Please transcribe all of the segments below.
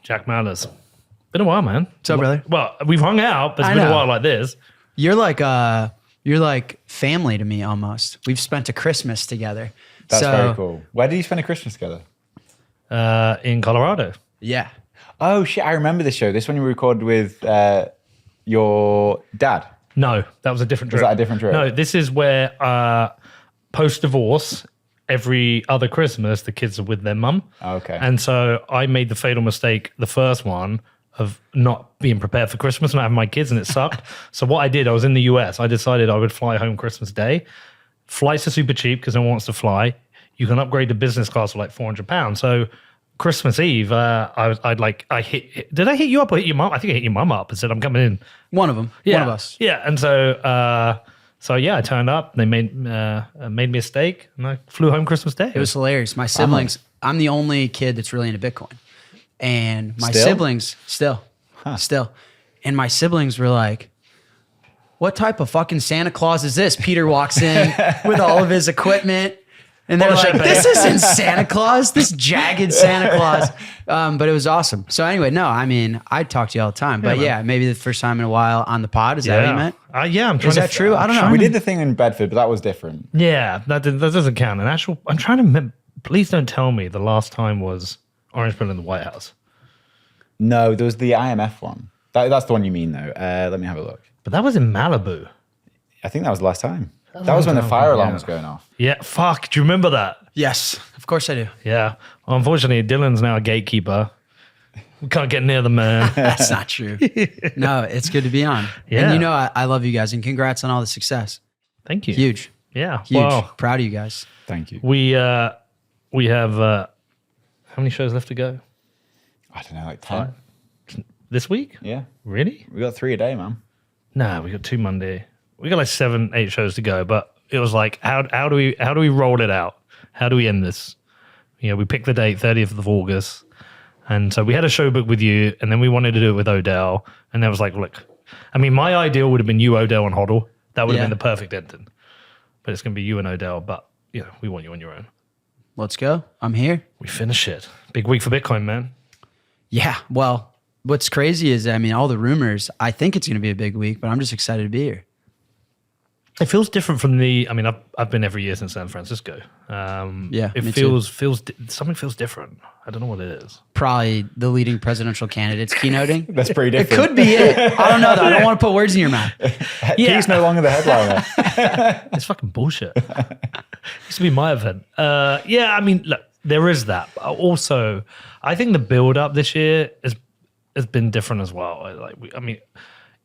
Jack Mallers. Been a while, man. What's up, brother? Well, we've hung out, but it's I been a know. while like this. You're like family to me almost. We've spent a Christmas together. That's very cool. Where did you spend a Christmas together? In Colorado. Yeah. Oh shit! I remember this show. This one you recorded with your dad. No, that was a different trip. Was that a different trip? No, this is where post-divorce, every other Christmas, the kids are with their mum. Okay. And so I made the fatal mistake, the first one, of not being prepared for Christmas and not having my kids, and it sucked. So what I did, I was in the US. I decided I would fly home Christmas Day. Flights are super cheap because no one wants to fly. You can upgrade to business class for like £400. So Christmas Eve, did I hit you up or hit your mum? I think I hit your mum up and said, I'm coming in. One of them. Yeah. One of us. Yeah. And so yeah, I turned up. They made me a steak, and I flew home Christmas Day. It was hilarious. My siblings, I'm the only kid that's really into Bitcoin. And my Still? siblings, still. And my siblings were like, what type of fucking Santa Claus is this? Peter walks in with all of his equipment. And they're like, this isn't Santa Claus, this jagged Santa Claus. But it was awesome. So anyway, no, I mean, I talk to you all the time. But yeah, maybe the first time in a while on the pod. Is that what you meant? Yeah, I'm trying Is that true? I don't know. We did the thing in Bedford, but that was different. Yeah, that doesn't count. I'm trying to remember. Please don't tell me the last time was Orange Pill in the White House. No, there was the IMF one. That's the one you mean, though. Let me have a look. But that was in Malibu. I think that was the last time. That was when the fire alarm was going off. Yeah, fuck. Do you remember that? Yes, of course I do. Yeah. Well, unfortunately, Dylan's now a gatekeeper. We can't get near the man. That's not true. No, it's good to be on. Yeah. And you know, I love you guys, and congrats on all the success. Thank you. Huge. Yeah. Huge. Well, Proud of you guys. Thank you. we have how many shows left to go I don't know, like 10. this week? Yeah. Really? We got 3 a day, man. No, we got 2 Monday. We got like 7, 8 shows to go, but it was like, how do we roll it out? How do we end this? You know, we picked the date, 30th of August. And so we had a show book with you, and then we wanted to do it with Odell. And I was like, look, I mean, my ideal would have been you, Odell, and Hoddle. That would have been the perfect ending. But it's going to be you and Odell, but, you know, we want you on your own. Let's go. I'm here. We finish it. Big week for Bitcoin, man. Yeah. Well, what's crazy is, I mean, all the rumors, I think it's going to be a big week, but I'm just excited to be here. It feels different from I've been every year since San Francisco. Yeah, it me feels something feels different. I don't know what it is. Probably the leading presidential candidates keynoting. That's pretty It different. could be it. I don't know though. I don't want to put words in your mouth. He's no longer the headliner. It's fucking bullshit. It used to be my event. Yeah, I mean, look, there is that. But also, I think the build up this year has been different as well. I mean,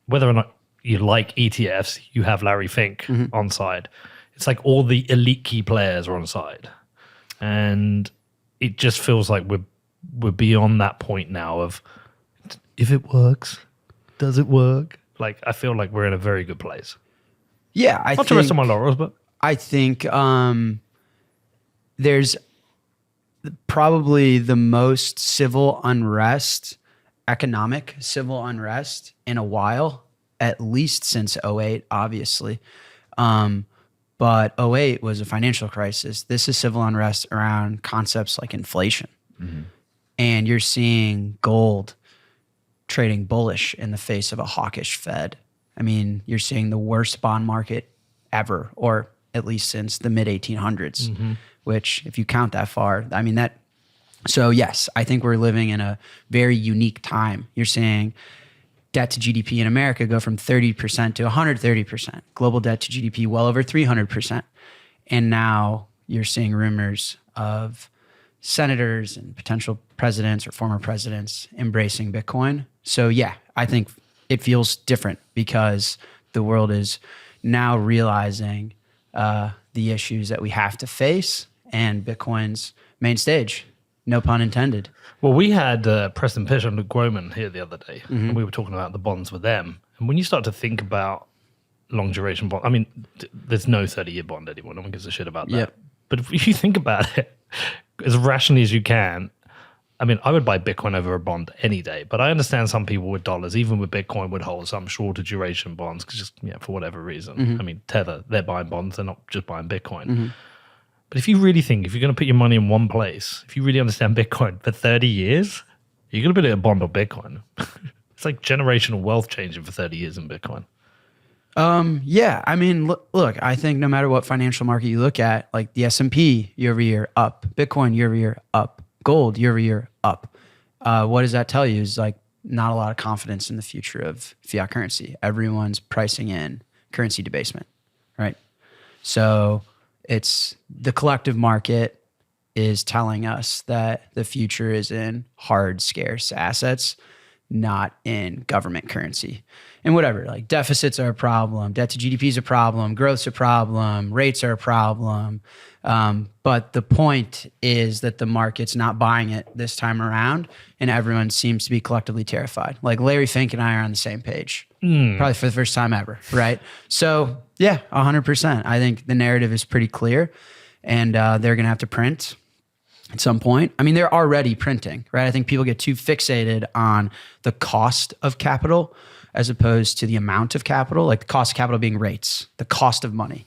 whether or not you like ETFs, you have Larry Fink on side. It's like all the elite key players are on side. And it just feels like we're beyond that point now of, if it works, does it work? Like, I feel like we're in a very good place. Yeah, Not to rest on my laurels, but I think there's probably the most civil unrest, economic civil unrest in a while, at least since 2008, obviously. But 2008 was a financial crisis. This is civil unrest around concepts like inflation. Mm-hmm. And you're seeing gold trading bullish in the face of a hawkish Fed. I mean, you're seeing the worst bond market ever, or at least since the mid 1800s, which if you count that far, I mean that. So yes, I think we're living in a very unique time. You're seeing debt to GDP in America go from 30% to 130%. Global debt to GDP well over 300%. And now you're seeing rumors of senators and potential presidents or former presidents embracing Bitcoin. So yeah, I think it feels different because the world is now realizing the issues that we have to face, and Bitcoin's main stage. No pun intended. Well, we had Preston Pish and Luke Groman here the other day, and we were talking about the bonds with them. And when you start to think about long duration bond, I mean, there's no 30-year bond anymore. No one gives a shit about that. Yep. But if you think about it as rationally as you can, I mean, I would buy Bitcoin over a bond any day. But I understand some people with dollars, even with Bitcoin, would hold some shorter duration bonds because just for whatever reason. I mean, Tether, they're buying bonds. They're not just buying Bitcoin. But if you really think, if you're going to put your money in one place, if you really understand Bitcoin for 30 years, you're going to put it in a bond or Bitcoin. It's like generational wealth changing for 30 years in Bitcoin. Yeah, I mean, look, I think no matter what financial market you look at, like the S&P year over year up, Bitcoin year over year up, gold year over year up. What does that tell you? Is like not a lot of confidence in the future of fiat currency. Everyone's pricing in currency debasement, right? So it's the collective market is telling us that the future is in hard, scarce assets, not in government currency. And whatever, like deficits are a problem, debt to GDP is a problem, growth's a problem, rates are a problem. But the point is that the market's not buying it this time around, and everyone seems to be collectively terrified. Like Larry Fink and I are on the same page, probably for the first time ever, right? So yeah, 100%. I think the narrative is pretty clear, and they're going to have to print at some point. I mean, they're already printing, right? I think people get too fixated on the cost of capital as opposed to the amount of capital, like the cost of capital being rates, the cost of money.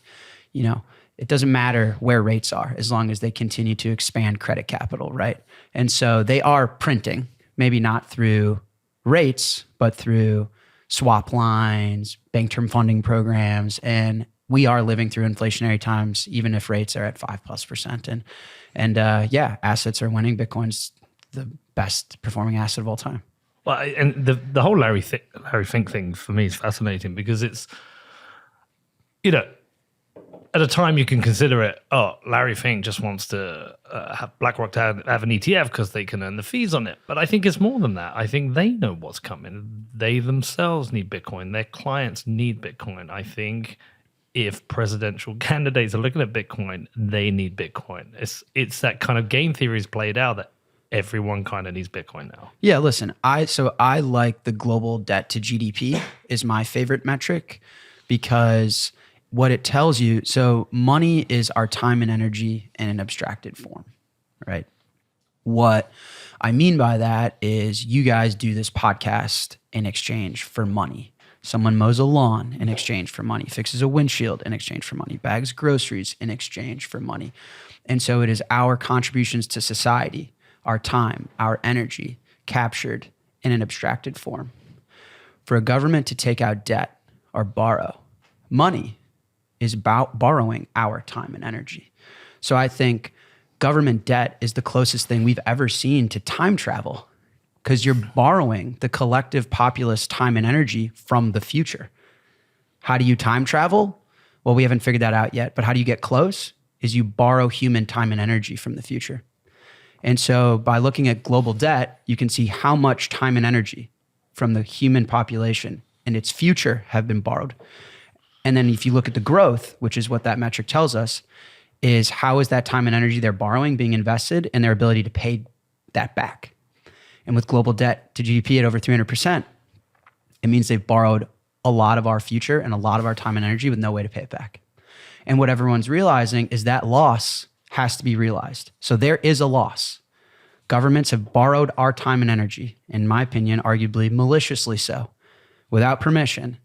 You know, it doesn't matter where rates are as long as they continue to expand credit capital, right? And so they are printing, maybe not through rates, but through swap lines, bank term funding programs, and we are living through inflationary times, even if rates are at 5+%. And yeah, assets are winning. Bitcoin's the best performing asset of all time. Well, and the whole Larry Fink thing for me is fascinating because it's, you know, at a time you can consider it, oh, Larry Fink just wants to have BlackRock to have an ETF because they can earn the fees on it. But I think it's more than that. I think they know what's coming. They themselves need Bitcoin. Their clients need Bitcoin. I think if presidential candidates are looking at Bitcoin, they need Bitcoin. It's that kind of game theory is played out that everyone kind of needs Bitcoin now. Yeah, listen, I like the global debt to GDP is my favorite metric because what it tells you, so money is our time and energy in an abstracted form, right? What I mean by that is you guys do this podcast in exchange for money. Someone mows a lawn in exchange for money, fixes a windshield in exchange for money, bags groceries in exchange for money. And so it is our contributions to society, our time, our energy captured in an abstracted form. For a government to take out debt or borrow, money is about borrowing our time and energy. So I think government debt is the closest thing we've ever seen to time travel because you're borrowing the collective populace time and energy from the future. How do you time travel? Well, we haven't figured that out yet, but how do you get close? Is you borrow human time and energy from the future. And so by looking at global debt, you can see how much time and energy from the human population and its future have been borrowed. And then if you look at the growth, which is what that metric tells us, is how is that time and energy they're borrowing being invested in their ability to pay that back? And with global debt to GDP at over 300%, it means they've borrowed a lot of our future and a lot of our time and energy with no way to pay it back. And what everyone's realizing is that loss has to be realized. So there is a loss. Governments have borrowed our time and energy, in my opinion, arguably maliciously so, without permission,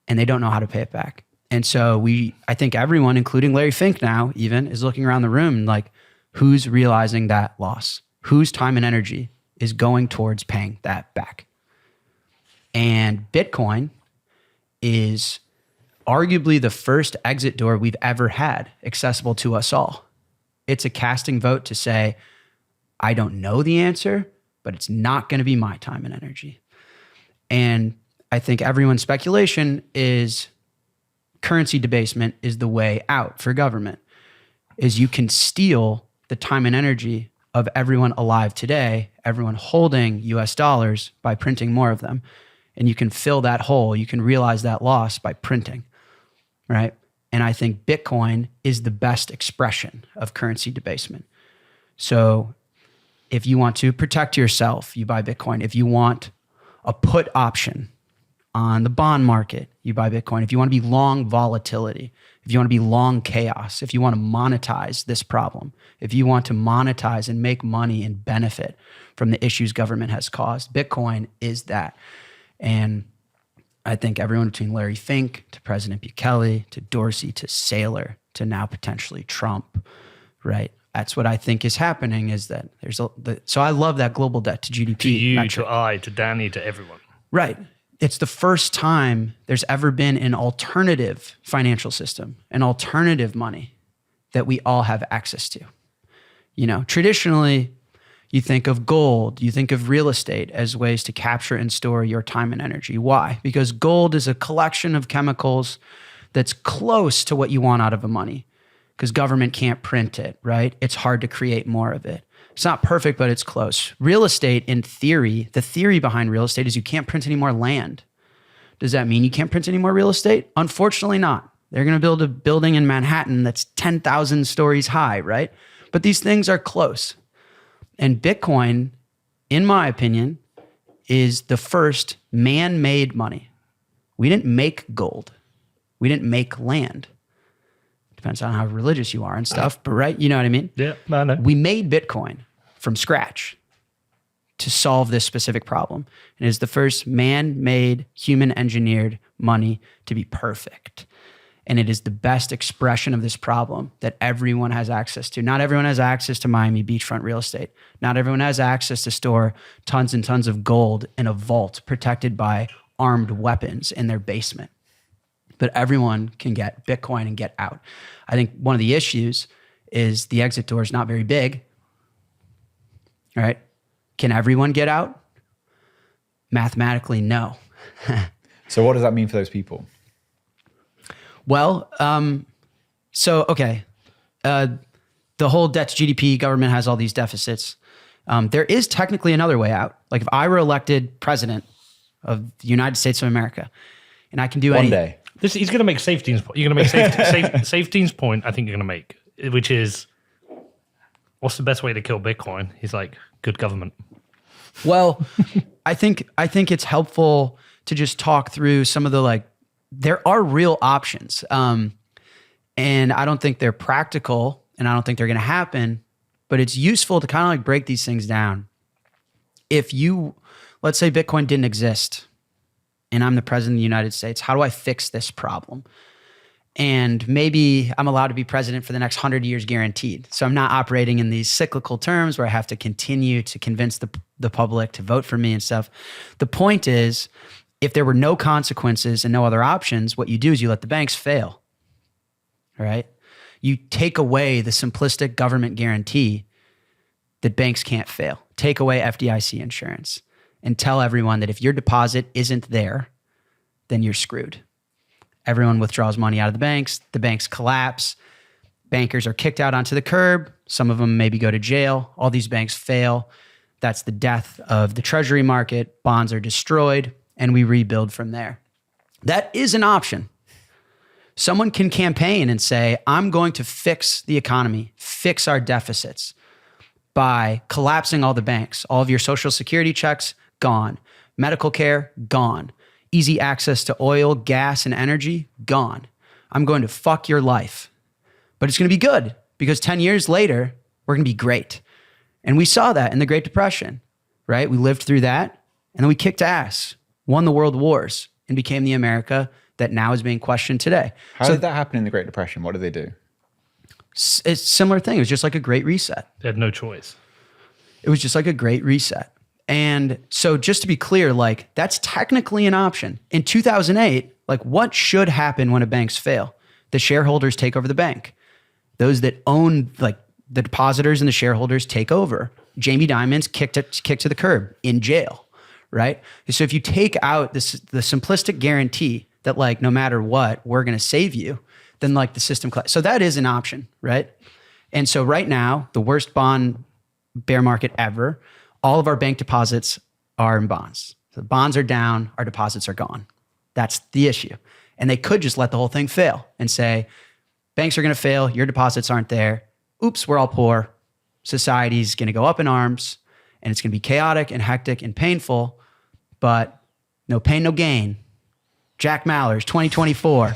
and they don't know how to pay it back. And so I think everyone, including Larry Fink now even, is looking around the room like, who's realizing that loss? Whose time and energy is going towards paying that back? And Bitcoin is arguably the first exit door we've ever had accessible to us all. It's a casting vote to say, I don't know the answer, but it's not going to be my time and energy. And I think everyone's speculation is currency debasement is the way out for government, is you can steal the time and energy of everyone alive today, everyone holding US dollars by printing more of them. And you can fill that hole. You can realize that loss by printing, right? And I think Bitcoin is the best expression of currency debasement. So if you want to protect yourself, you buy Bitcoin. If you want a put option on the bond market, you buy Bitcoin. If you want to be long volatility, if you want to be long chaos, if you want to monetize this problem, if you want to monetize and make money and benefit from the issues government has caused, Bitcoin is that. And I think everyone between Larry Fink to President Bukele to Dorsey to Saylor to now potentially Trump right? That's what I think is happening is that so I love that global debt to GDP To you, metric. to I, to Danny, to everyone. Right. It's the first time there's ever been an alternative financial system, an alternative money that we all have access to. Traditionally, you think of gold, you think of real estate as ways to capture and store your time and energy. Why? Because gold is a collection of chemicals that's close to what you want out of a money because government can't print it, right? It's hard to create more of it. It's not perfect, but it's close. Real estate, in theory, the theory behind real estate is you can't print any more land. Does that mean you can't print any more real estate? Unfortunately not. They're going to build a building in Manhattan that's 10,000 stories high, right? But these things are close. And Bitcoin, in my opinion, is the first man-made money. We didn't make gold. We didn't make land. Depends on how religious you are and stuff, but right? You know what I mean? Yeah, I know. We made Bitcoin from scratch to solve this specific problem. It is the first man-made, human-engineered money to be perfect. And it is the best expression of this problem that everyone has access to. Not everyone has access to Miami beachfront real estate. Not everyone has access to store tons and tons of gold in a vault protected by armed weapons in their basement. But everyone can get Bitcoin and get out. I think one of the issues is the exit door is not very big. All right. Can everyone get out? Mathematically, no. So what does that mean for those people? Well, okay. The whole debt to GDP, government has all these deficits. There is technically another way out. Like if I were elected president of the United States of America and I can do One day. He's going to make Safety's point. You're going to make Safety's point, I think you're going to make, which is, what's the best way to kill Bitcoin? He's like, good government. Well, I think it's helpful to just talk through some of the there are real options. And I don't think they're practical and I don't think they're going to happen, but it's useful to kind of break these things down. If let's say Bitcoin didn't exist and I'm the president of the United States, how do I fix this problem? And maybe I'm allowed to be president for the next 100 years guaranteed. So I'm not operating in these cyclical terms where I have to continue to convince the public to vote for me and stuff. The point is, if there were no consequences and no other options, what you do is you let the banks fail, all right? You take away the simplistic government guarantee that banks can't fail. Take away FDIC insurance and tell everyone that if your deposit isn't there, then you're screwed. Everyone withdraws money out of the banks collapse, bankers are kicked out onto the curb, some of them maybe go to jail, all these banks fail. That's the death of the treasury market, bonds are destroyed, and we rebuild from there. That is an option. Someone can campaign and say, I'm going to fix the economy, fix our deficits by collapsing all the banks. All of your social security checks, gone. Medical care, gone. Easy access to oil, gas, and energy, gone. I'm going to fuck your life. But it's going to be good because 10 years later, we're going to be great. And we saw that in the Great Depression, right? We lived through that and then we kicked ass, won the world wars, and became the America that now is being questioned today. How did that happen in the Great Depression? What did they do? It's a similar thing. It was just like a great reset. They had no choice. It was just like a great reset. And so just to be clear, that's technically an option. In 2008, what should happen when a banks fail? The shareholders take over the bank. Those that own the depositors and the shareholders take over. Jamie Dimon's kicked to the curb in jail, right? So if you take out the simplistic guarantee that no matter what, we're going to save you, then the system. So that is an option, right? And so right now, the worst bond bear market ever, all of our bank deposits are in bonds. So the bonds are down, our deposits are gone. That's the issue. And they could just let the whole thing fail and say, banks are going to fail, your deposits aren't there. Oops, we're all poor. Society's going to go up in arms and it's going to be chaotic and hectic and painful, but no pain, no gain. Jack Mallers, 2024.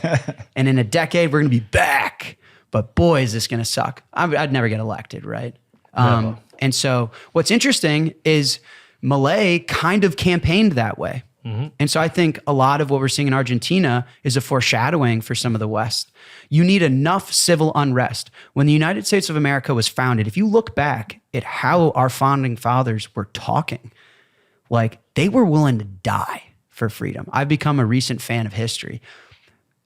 And in a decade, we're going to be back. But boy, is this going to suck. I'd never get elected, right? And so what's interesting is Milei kind of campaigned that way. And so I think a lot of what we're seeing in Argentina is a foreshadowing for some of the West. You need enough civil unrest. When the United States of America was founded, if you look back at how our founding fathers were talking, like they were willing to die for freedom. I've become a recent fan of history,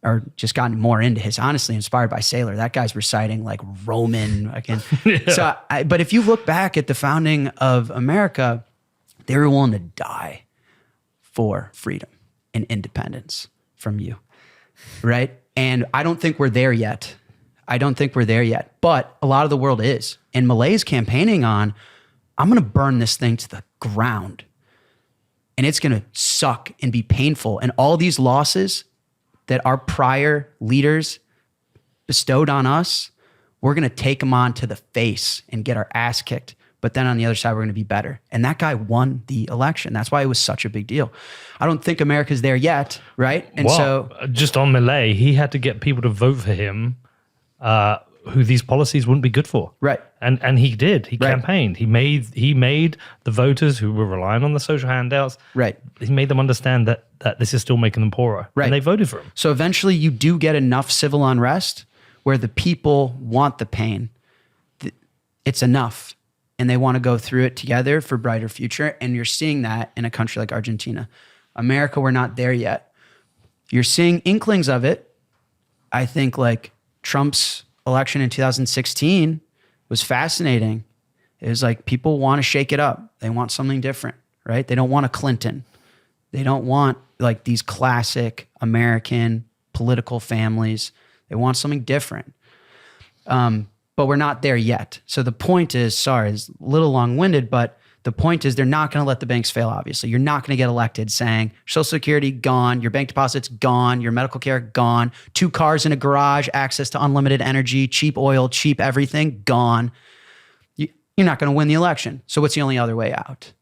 or just gotten more into his, honestly inspired by Sailor. That guy's reciting like Roman again. So, but if you look back at the founding of America, they were willing to die for freedom and independence from you, right? And I don't think we're there yet. But a lot of the world is. And Malay's campaigning on, I'm going to burn this thing to the ground. And it's going to suck and be painful. And all these losses that our prior leaders bestowed on us, we're going to take them on to the face and get our ass kicked. But then on the other side, we're going to be better. And that guy won the election. That's why it was such a big deal. I don't think America's there yet, right? And so just on Milei, he had to get people to vote for him who these policies wouldn't be good for. Right. And he did. He campaigned. He made the voters who were relying on the social handouts, right. He made them understand that this is still making them poorer. Right. And they voted for him. So eventually you do get enough civil unrest where the people want the pain. It's enough. And they want to go through it together for a brighter future. And you're seeing that in a country like Argentina. America, we're not there yet. You're seeing inklings of it. I think like Trump's election in 2016 was fascinating. It was like people want to shake it up. They want something different, right? They don't want a Clinton. They don't want like these classic American political families. They want something different. But we're not there yet. So the point is, sorry, it's a little long-winded, but the point is they're not going to let the banks fail, obviously. You're not going to get elected saying Social Security gone, your bank deposits gone, your medical care gone, 2 cars in a garage, access to unlimited energy, cheap oil, cheap everything, gone. You're not going to win the election. So what's the only other way out?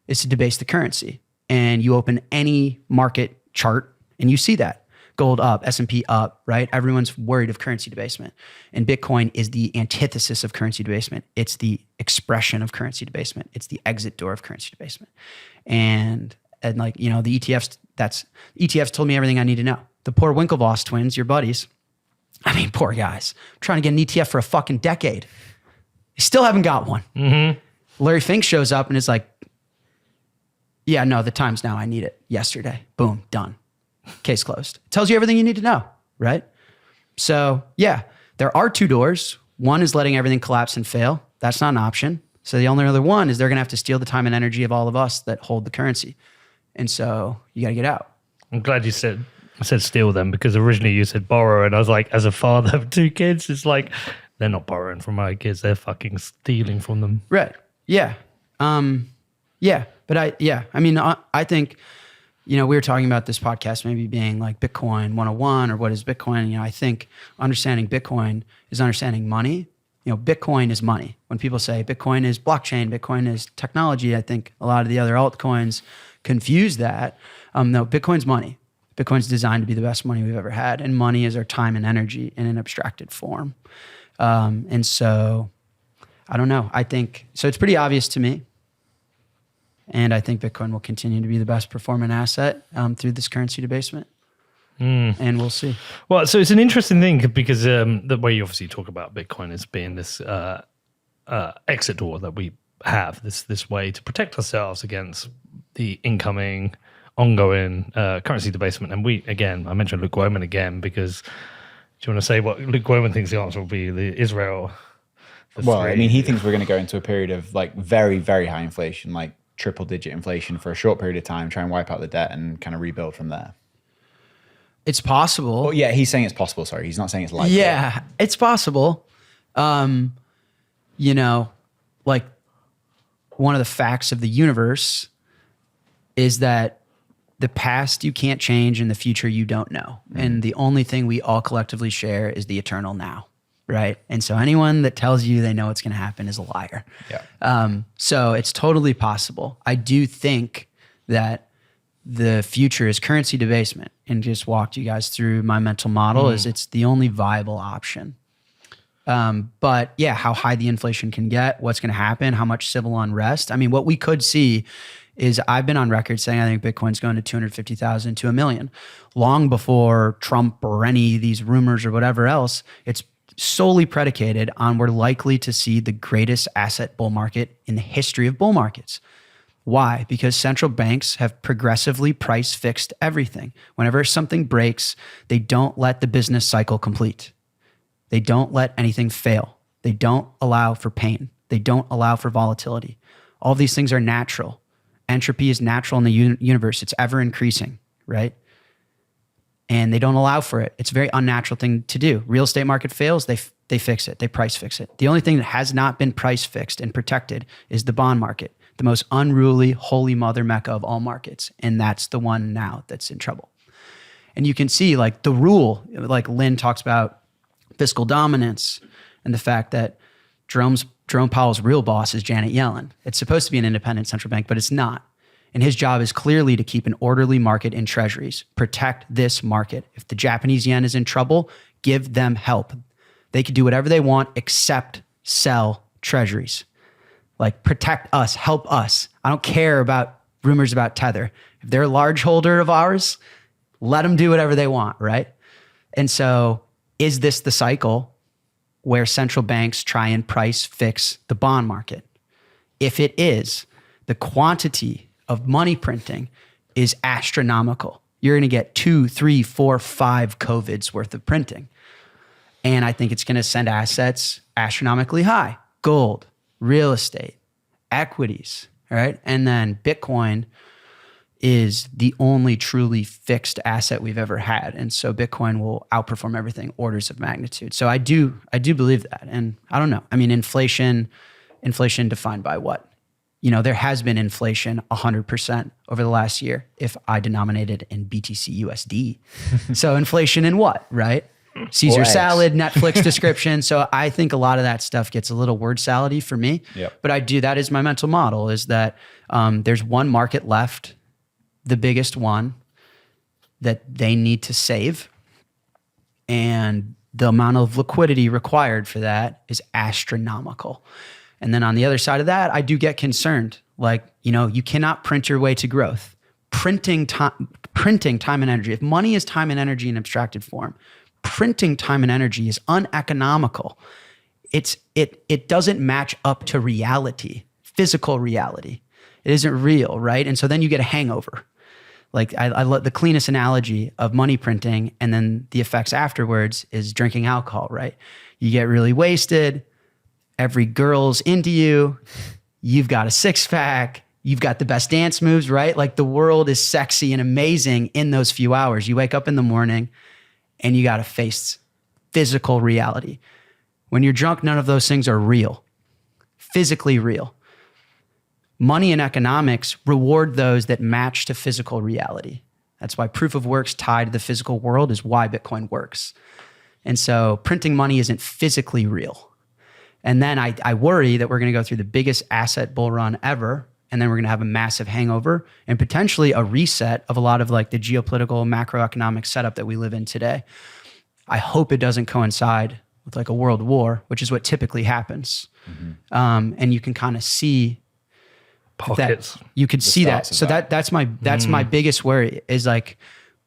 It's to debase the currency. And you open any market chart and you see that. Gold up, S&P up, right? Everyone's worried of currency debasement. And Bitcoin is the antithesis of currency debasement. It's the expression of currency debasement. It's the exit door of currency debasement. And like, you know, the ETFs told me everything I need to know. The poor Winklevoss twins, your buddies, I mean, poor guys, trying to get an ETF for a fucking decade. They still haven't got one. Mm-hmm. Larry Fink shows up and is like, yeah, no, the time's now. I need it yesterday. Boom, done. Case closed. Tells you everything you need to know, right? So yeah, there are 2 doors. One is letting everything collapse and fail. That's not an option. So the only other one is they're going to have to steal the time and energy of all of us that hold the currency. And so you got to get out. I'm glad you said steal them, because originally you said borrow. And I was like, as a father of 2 kids, it's like, they're not borrowing from my kids. They're fucking stealing from them. Right. Yeah. Yeah. But I mean, I think, you know, we were talking about this podcast maybe being like Bitcoin 101 or what is Bitcoin? You know, I think understanding Bitcoin is understanding money. You know, Bitcoin is money. When people say Bitcoin is blockchain, Bitcoin is technology, I think a lot of the other altcoins confuse that. No, Bitcoin's money. Bitcoin's designed to be the best money we've ever had. And money is our time and energy in an abstracted form. And so, I don't know. I think, so it's pretty obvious to me. And I think Bitcoin will continue to be the best performing asset through this currency debasement. And we'll see. Well, so it's an interesting thing because the way you obviously talk about Bitcoin is being this exit door that we have, this way to protect ourselves against the incoming, ongoing currency debasement. And I mentioned Luke Wyman again, because do you want to say what Luke Wyman thinks the answer will be? The Israel. Well, I mean, he thinks we're going to go into a period of like very, very high inflation, like triple-digit inflation for a short period of time, try and wipe out the debt and kind of rebuild from there. It's possible. Well, yeah, he's saying it's possible. Sorry, he's not saying it's likely. Yeah, it's possible. You know, like one of the facts of the universe is that the past you can't change and the future you don't know. And the only thing we all collectively share is the eternal now. Right. And so anyone that tells you they know what's going to happen is a liar. Yeah. So it's totally possible. I do think that the future is currency debasement, and just walked you guys through my mental model is it's the only viable option. But yeah, how high the inflation can get, what's going to happen, how much civil unrest. I mean, what we could see is I've been on record saying I think Bitcoin's going to 250,000 to 1 million. Long before Trump or any of these rumors or whatever else, it's solely predicated on we're likely to see the greatest asset bull market in the history of bull markets. Why? Because central banks have progressively price fixed everything. Whenever something breaks, they don't let the business cycle complete. They don't let anything fail. They don't allow for pain. They don't allow for volatility. All of these things are natural. Entropy is natural in the universe. It's ever increasing, right? And they don't allow for it. It's a very unnatural thing to do. Real estate market fails, they fix it. They price fix it. The only thing that has not been price fixed and protected is the bond market, the most unruly, holy mother mecca of all markets. And that's the one now that's in trouble. And you can see like the rule, like Lynn talks about fiscal dominance and the fact that Jerome Powell's real boss is Janet Yellen. It's supposed to be an independent central bank, but it's not. And his job is clearly to keep an orderly market in treasuries, protect this market. If the Japanese yen is in trouble, give them help. They can do whatever they want except sell treasuries. Like protect us, help us. I don't care about rumors about Tether. If they're a large holder of ours, let them do whatever they want, right? And so is this the cycle where central banks try and price fix the bond market? If it is, the quantity of money printing is astronomical. You're going to get 2, 3, 4, 5 COVIDs worth of printing. And I think it's going to send assets astronomically high. Gold, real estate, equities, all right? And then Bitcoin is the only truly fixed asset we've ever had. And so Bitcoin will outperform everything orders of magnitude. So I do believe that. And I don't know. I mean, inflation defined by what? You know, there has been inflation 100% over the last year if I denominated in BTC USD. So inflation in what, right? Caesar salad, Netflix description. So I think a lot of that stuff gets a little word salady for me. Yep. But that is my mental model, is that there's one market left, the biggest one, that they need to save. And the amount of liquidity required for that is astronomical. And then on the other side of that, I do get concerned. Like, you know, you cannot print your way to growth. Printing time and energy. If money is time and energy in abstracted form, printing time and energy is uneconomical. It doesn't match up to reality, physical reality. It isn't real, right? And so then you get a hangover. Like I love the cleanest analogy of money printing and then the effects afterwards is drinking alcohol, right? You get really wasted. Every girl's into you. You've got a six-pack. You've got the best dance moves, right? Like the world is sexy and amazing in those few hours. You wake up in the morning and you got to face physical reality. When you're drunk, none of those things are real, physically real. Money and economics reward those that match to physical reality. That's why proof of work's tied to the physical world is why Bitcoin works. And so printing money isn't physically real. And then I worry that we're going to go through the biggest asset bull run ever. And then we're going to have a massive hangover and potentially a reset of a lot of like the geopolitical macroeconomic setup that we live in today. I hope it doesn't coincide with like a world war, which is what typically happens. Mm-hmm. And you can kind of see pockets. That, you could see that. So that's my biggest worry is like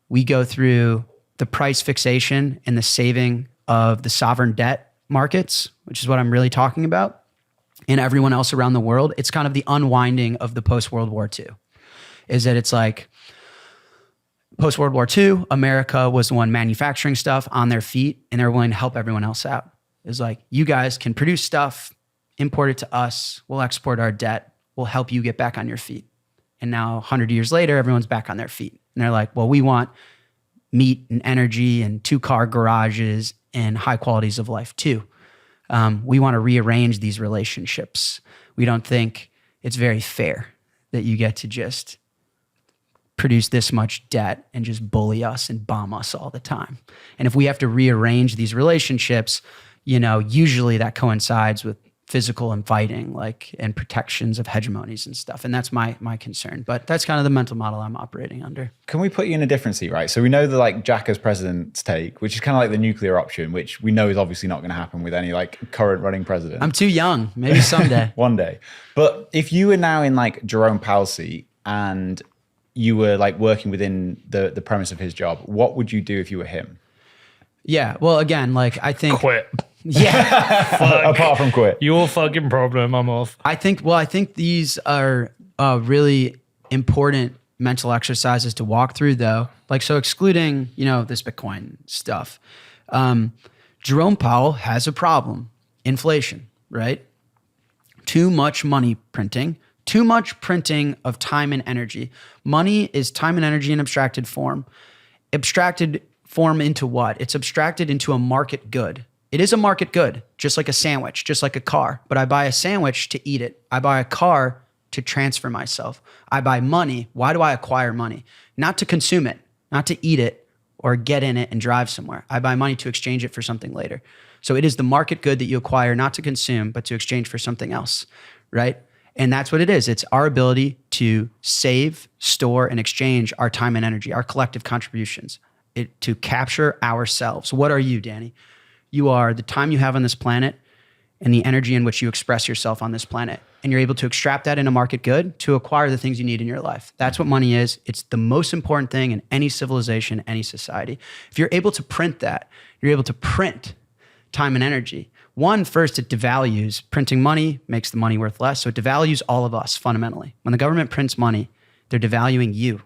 we go through the price fixation and the saving of the sovereign debt markets, which is what I'm really talking about, and everyone else around the world. It's kind of the unwinding of the post-World War II, is that it's like post-World War II, America was the one manufacturing stuff on their feet, and they're willing to help everyone else out. It's like, you guys can produce stuff, import it to us, we'll export our debt, we'll help you get back on your feet. And now 100 years later, everyone's back on their feet. And they're like, well, we want meat and energy and 2-car garages and high qualities of life too. We want to rearrange these relationships. We don't think it's very fair that you get to just produce this much debt and just bully us and bomb us all the time. And if we have to rearrange these relationships, you know, usually that coincides with physical and fighting, like, and protections of hegemonies and stuff. And that's my concern. But that's kind of the mental model I'm operating under. Can we put you in a different seat, right? So we know the like Jack as president's take, which is kind of like the nuclear option, which we know is obviously not going to happen with any like current running president. I'm too young. Maybe someday. One day. But if you were now in like Jerome Powell's seat and you were like working within the premise of his job, what would you do if you were him? Yeah. Well, again, like I think Quit. Yeah. Apart from quit. Your fucking problem. I'm off. I think these are really important mental exercises to walk through, though. Like, so excluding, this Bitcoin stuff. Jerome Powell has a problem. Inflation, right? Too much money printing, too much printing of time and energy. Money is time and energy in abstracted form. Abstracted form into what? It's abstracted into a market good. It is a market good, just like a sandwich, just like a car. But I buy a sandwich to eat it. I buy a car to transfer myself. I buy money. Why do I acquire money? Not to consume it, not to eat it or get in it and drive somewhere. I buy money to exchange it for something later. So it is the market good that you acquire, not to consume, but to exchange for something else, right? And that's what it is. It's our ability to save, store, and exchange our time and energy, our collective contributions, to capture ourselves. What are you, Danny? You are the time you have on this planet and the energy in which you express yourself on this planet. And you're able to extract that in a market good to acquire the things you need in your life. That's what money is. It's the most important thing in any civilization, any society. If you're able to print that, you're able to print time and energy. One, first, it devalues. Printing money makes the money worth less. So it devalues all of us fundamentally. When the government prints money, they're devaluing you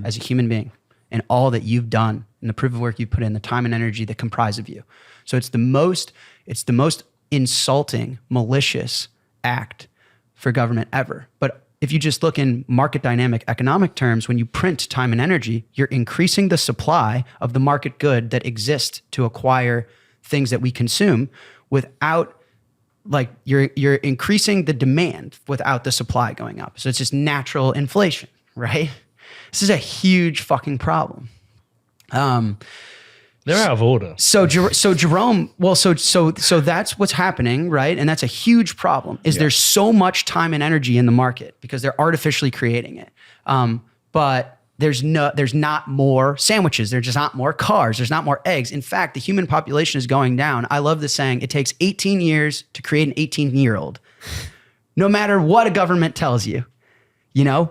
as a human being and all that you've done and the proof of work you put in, the time and energy that comprise of you. So it's the most insulting, malicious act for government ever. But if you just look in market dynamic economic terms, when you print time and energy, you're increasing the supply of the market good that exists to acquire things that we consume without, like, you're increasing the demand without the supply going up. So it's just natural inflation, right? This is a huge fucking problem. They're out of order. So Jerome, so that's what's happening, right? And that's a huge problem. There's so much time and energy in the market because they're artificially creating it. But there's not more sandwiches. There's just not more cars. There's not more eggs. In fact, the human population is going down. I love the saying, it takes 18 years to create an 18-year-old. No matter what a government tells you.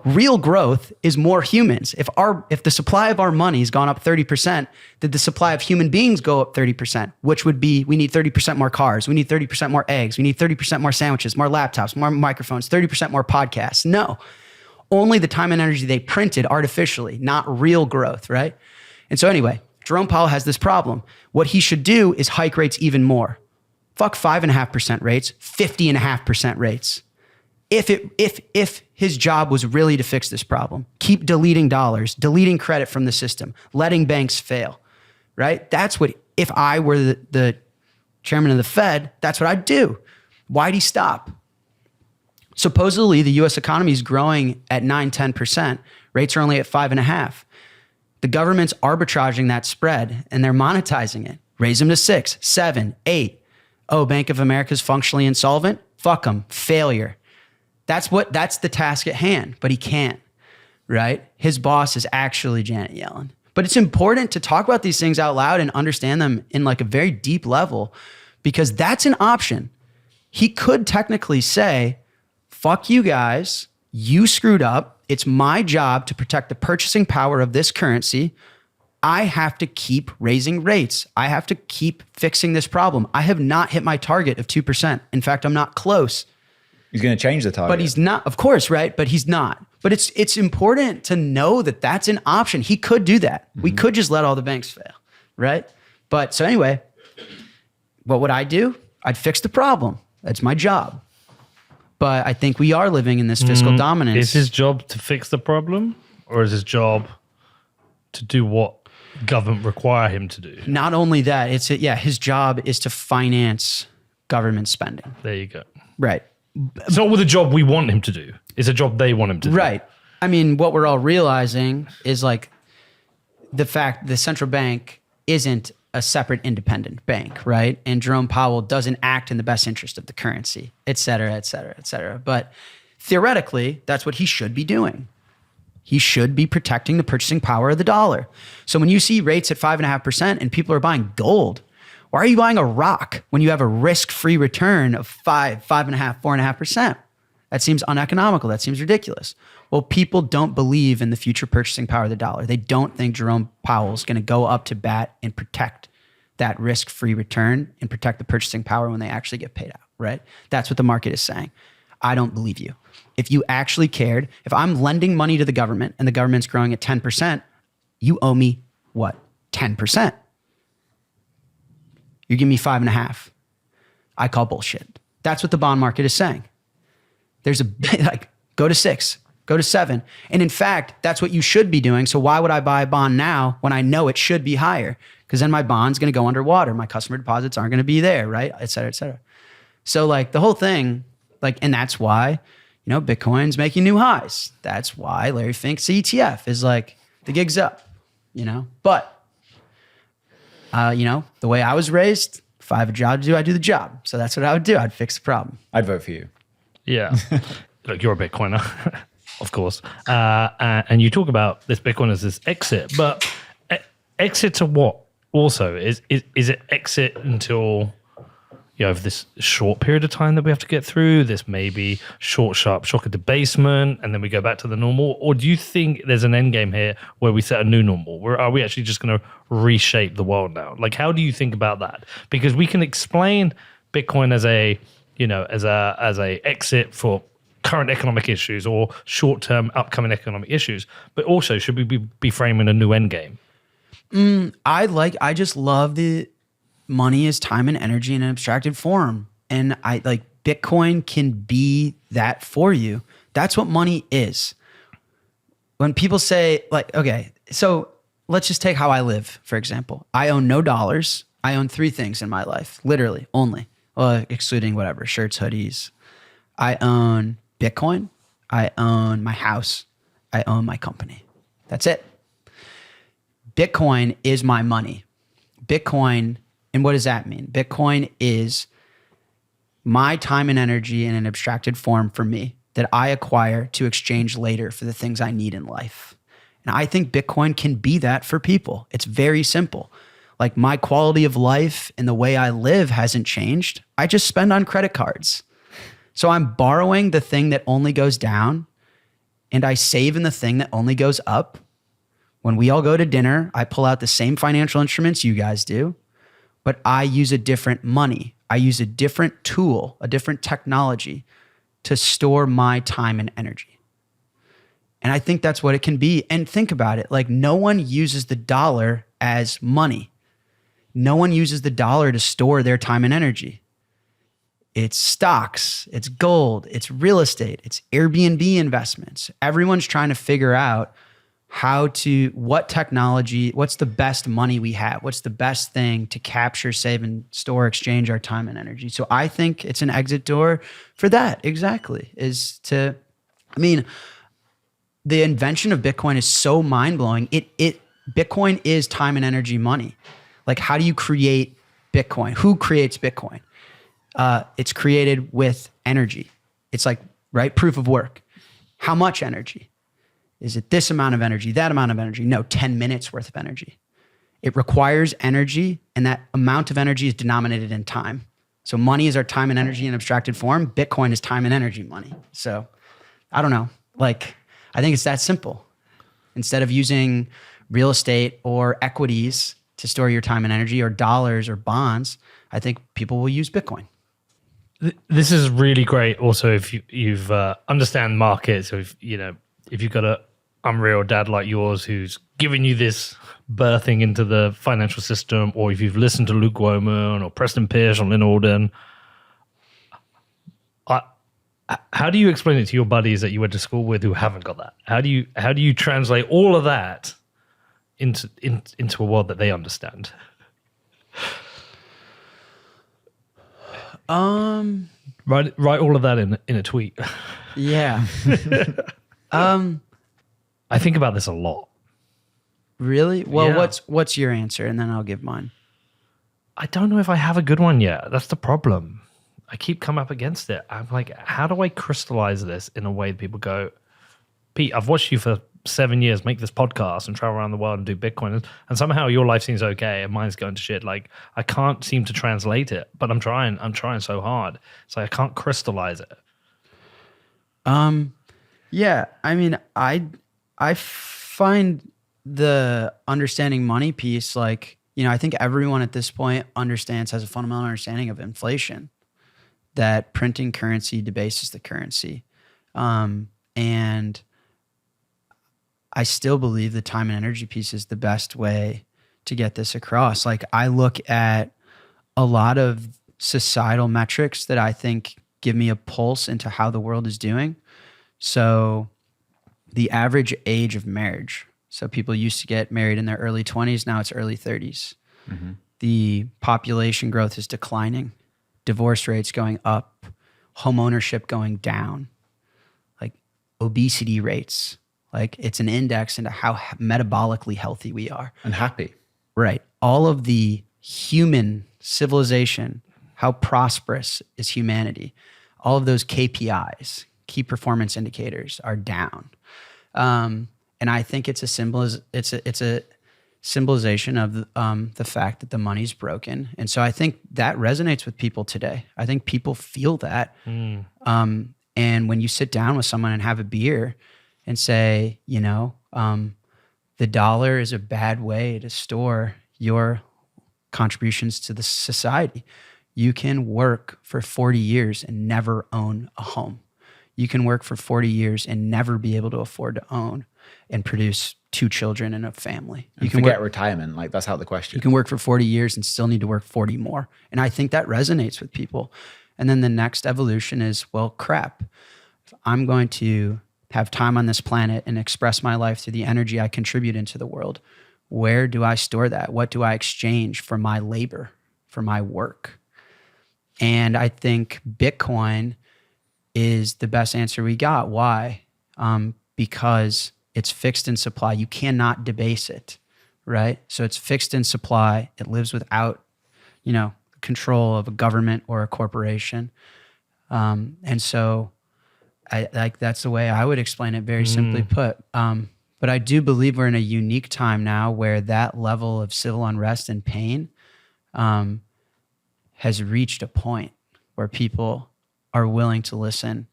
Real growth is more humans. If the supply of our money has gone up 30%, did the supply of human beings go up 30%? Which would be, we need 30% more cars. We need 30% more eggs. We need 30% more sandwiches, more laptops, more microphones, 30% more podcasts. No, only the time and energy they printed artificially, not real growth, right? And so anyway, Jerome Powell has this problem. What he should do is hike rates even more. Fuck 5.5% rates, 50.5% rates. If his job was really to fix this problem, keep deleting dollars, deleting credit from the system, letting banks fail, right? That's what, if I were the chairman of the Fed, that's what I'd do. Why'd he stop? Supposedly the US economy is growing at 9-10%. Rates are only at 5.5. The government's arbitraging that spread and they're monetizing it. Raise them to 6, 7, 8. Oh, Bank of America's functionally insolvent? Fuck them. Failure. That's the task at hand, but he can't, right? His boss is actually Janet Yellen. But it's important to talk about these things out loud and understand them in like a very deep level because that's an option. He could technically say, fuck you guys, you screwed up. It's my job to protect the purchasing power of this currency. I have to keep raising rates. I have to keep fixing this problem. I have not hit my target of 2%. In fact, I'm not close. He's going to change the target. But he's not, of course, right? But he's not. But it's important to know that that's an option. He could do that. We could just let all the banks fail, right? But so anyway, what would I do? I'd fix the problem. That's my job. But I think we are living in this fiscal dominance. Is his job to fix the problem or is his job to do what government require him to do? Not only that, his job is to finance government spending. There you go. Right. It's not with a job we want him to do. It's a job they want him to do. Right. I mean, what we're all realizing is like the fact the central bank isn't a separate independent bank, right? And Jerome Powell doesn't act in the best interest of the currency, et cetera, et cetera, et cetera. But theoretically, that's what he should be doing. He should be protecting the purchasing power of the dollar. So when you see rates at 5.5% and people are buying gold, why are you buying a rock when you have a risk-free return of 5.5%, 4.5%? That seems uneconomical. That seems ridiculous. Well, people don't believe in the future purchasing power of the dollar. They don't think Jerome Powell is going to go up to bat and protect that risk-free return and protect the purchasing power when they actually get paid out, right? That's what the market is saying. I don't believe you. If you actually cared, if I'm lending money to the government and the government's growing at 10%, you owe me what? 10%. You give me 5.5. I call bullshit. That's what the bond market is saying. There's a like, go to 6, go to 7. And in fact, that's what you should be doing. So why would I buy a bond now when I know it should be higher? Because then my bond's going to go underwater. My customer deposits aren't going to be there, right? Et cetera, et cetera. So like the whole thing, like, and that's why, Bitcoin's making new highs. That's why Larry Fink's ETF is like, the gig's up, But, the way I was raised, if I have a job to do, I do the job. So that's what I would do. I'd fix the problem. I'd vote for you. Yeah. Look, you're a Bitcoiner, of course. And you talk about this Bitcoin as this exit, but exit to what also? Is it exit until, this short period of time that we have to get through, this maybe short, sharp shock of debasement, and then we go back to the normal? Or do you think there's an end game here where we set a new normal? Where are we actually just going to reshape the world now? Like, how do you think about that? Because we can explain Bitcoin as a exit for current economic issues or short-term upcoming economic issues, but also should we be framing a new end game? I just love the money is time and energy in an abstracted form. And I like Bitcoin can be that for you. That's what money is. When people say like, okay, so let's just take how I live, for example. I own no dollars. I own 3 things in my life, literally only. Well, excluding whatever, shirts, hoodies. I own Bitcoin. I own my house. I own my company. That's it. Bitcoin is my money. Bitcoin, and what does that mean? Bitcoin is my time and energy in an abstracted form for me that I acquire to exchange later for the things I need in life. And I think Bitcoin can be that for people. It's very simple. Like my quality of life and the way I live hasn't changed. I just spend on credit cards. So I'm borrowing the thing that only goes down and I save in the thing that only goes up. When we all go to dinner, I pull out the same financial instruments you guys do, but I use a different money. I use a different tool, a different technology to store my time and energy. And I think that's what it can be. And think about it, like no one uses the dollar as money. No one uses the dollar to store their time and energy. It's stocks, it's gold, it's real estate, it's Airbnb investments. Everyone's trying to figure out what technology, what's the best money we have? What's the best thing to capture, save, and store, exchange our time and energy? So I think it's an exit door for that. Exactly. The invention of Bitcoin is so mind-blowing. Bitcoin is time and energy money. Like, how do you create Bitcoin? Who creates Bitcoin? It's created with energy. It's like, right? Proof of work. How much energy? Is it this amount of energy, that amount of energy? No, 10 minutes worth of energy. It requires energy, and that amount of energy is denominated in time. So money is our time and energy in abstracted form. Bitcoin is time and energy money. So I don't know. Like, I think it's that simple. Instead of using real estate or equities to store your time and energy, or dollars or bonds, I think people will use Bitcoin. This is really great. Also, if you've understand markets, so if you've got a unreal dad like yours who's giving you this birthing into the financial system, or if you've listened to Luke Woman or Preston Pierce or Lynn Alden, how do you explain it to your buddies that you went to school with who haven't got that? How do you translate all of that into a world that they understand? Write all of that in a tweet. Yeah. I think about this a lot. Really? Well, Yeah. what's your answer? And then I'll give mine. I don't know if I have a good one yet. That's the problem. I keep coming up against it. I'm like, how do I crystallize this in a way that people go, Pete, I've watched you for 7 years make this podcast and travel around the world and do Bitcoin, and somehow your life seems okay and mine's going to shit. Like, I can't seem to translate it, but I'm trying so hard. So I can't crystallize it. Yeah, I mean, I find the understanding money piece like, I think everyone at this point has a fundamental understanding of inflation, that printing currency debases the currency. And I still believe the time and energy piece is the best way to get this across. Like, I look at a lot of societal metrics that I think give me a pulse into how the world is doing. So the average age of marriage. So people used to get married in their early 20s. Now it's early 30s. Mm-hmm. The population growth is declining. Divorce rates going up. Home ownership going down. Like obesity rates. Like it's an index into how metabolically healthy we are. And happy. Right. All of the human civilization, how prosperous is humanity? All of those KPIs, key performance indicators, are down. And I think it's a symbolization of the fact that the money's broken. And so I think that resonates with people today. I think people feel that. And when you sit down with someone and have a beer and say, the dollar is a bad way to store your contributions to the society. You can work for 40 years and never own a home. You can work for 40 years and never be able to afford to own and produce 2 children and a family. You can forget retirement. Like, that's out of the question. You can work for 40 years and still need to work 40 more. And I think that resonates with people. And then the next evolution is, well, crap. If I'm going to have time on this planet and express my life through the energy I contribute into the world, where do I store that? What do I exchange for my labor, for my work? And I think Bitcoin is the best answer we got. Why? Because it's fixed in supply. You cannot debase it, right? So it's fixed in supply. It lives without, control of a government or a corporation. And so that's the way I would explain it, very simply put. But I do believe we're in a unique time now where that level of civil unrest and pain has reached a point where people are willing to listen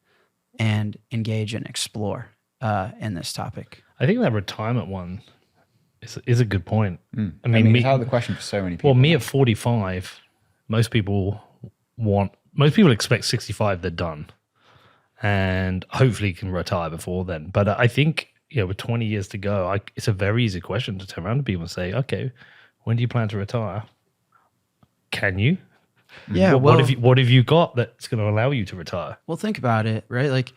and engage and explore in this topic. I think that retirement one is a good point. I mean, it's out of the question for so many people. Well, me at 45, most people expect 65, they're done. And hopefully can retire before then. But I think, with 20 years to go, it's a very easy question to turn around to people and say, okay, when do you plan to retire? Can you? Yeah. What have you got that's going to allow you to retire? Well, think about it, right? Like,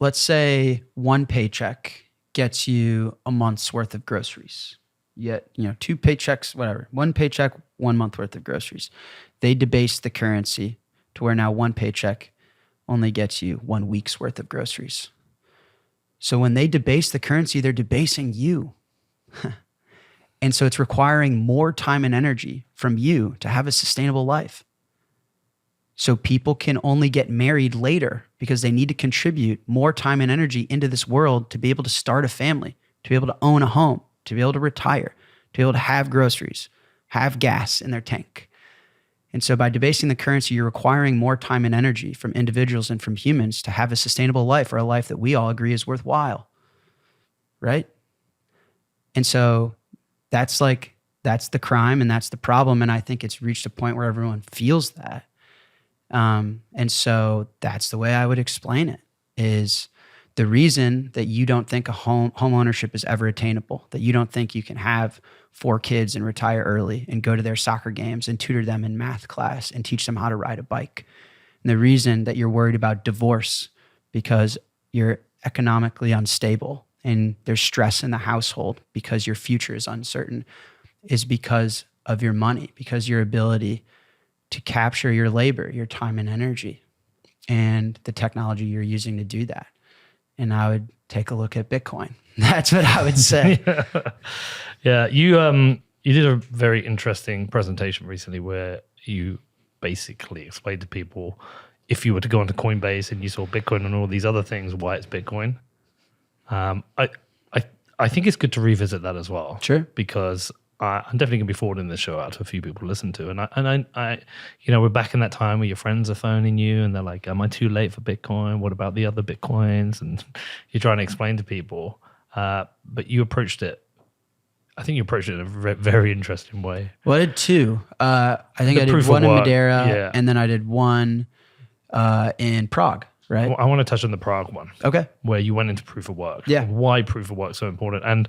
let's say one paycheck gets you a month's worth of groceries. Yet, 2 paychecks, whatever. One paycheck, 1 month worth of groceries. They debased the currency to where now one paycheck only gets you 1 week's worth of groceries. So when they debase the currency, they're debasing you. And so it's requiring more time and energy from you to have a sustainable life. So people can only get married later because they need to contribute more time and energy into this world to be able to start a family, to be able to own a home, to be able to retire, to be able to have groceries, have gas in their tank. And so by debasing the currency, you're requiring more time and energy from individuals and from humans to have a sustainable life, or a life that we all agree is worthwhile, right? And so that's the crime and that's the problem. And I think it's reached a point where everyone feels that. And so that's the way I would explain it, is the reason that you don't think home ownership is ever attainable, that you don't think you can have 4 kids and retire early and go to their soccer games and tutor them in math class and teach them how to ride a bike. And the reason that you're worried about divorce because you're economically unstable and there's stress in the household because your future is uncertain is because of your money, because your ability to capture your labor, your time and energy, and the technology you're using to do that. And I would take a look at Bitcoin. That's what I would say. Yeah. You did a very interesting presentation recently where you basically explained to people, if you were to go onto Coinbase and you saw Bitcoin and all these other things, why it's Bitcoin. I think it's good to revisit that as well. Sure. Because I'm definitely gonna be forwarding this show out to a few people to listen to, and I, we're back in that time where your friends are phoning you and they're like, "Am I too late for Bitcoin? What about the other Bitcoins?" And you're trying to explain to people, but you approached it. I think you approached it in a very interesting way. Well, I did two. I think I did one in Madeira, and then I did one in Prague. Right. I want to touch on the Prague one. Okay. Where you went into proof of work. Yeah. Why proof of work is so important. And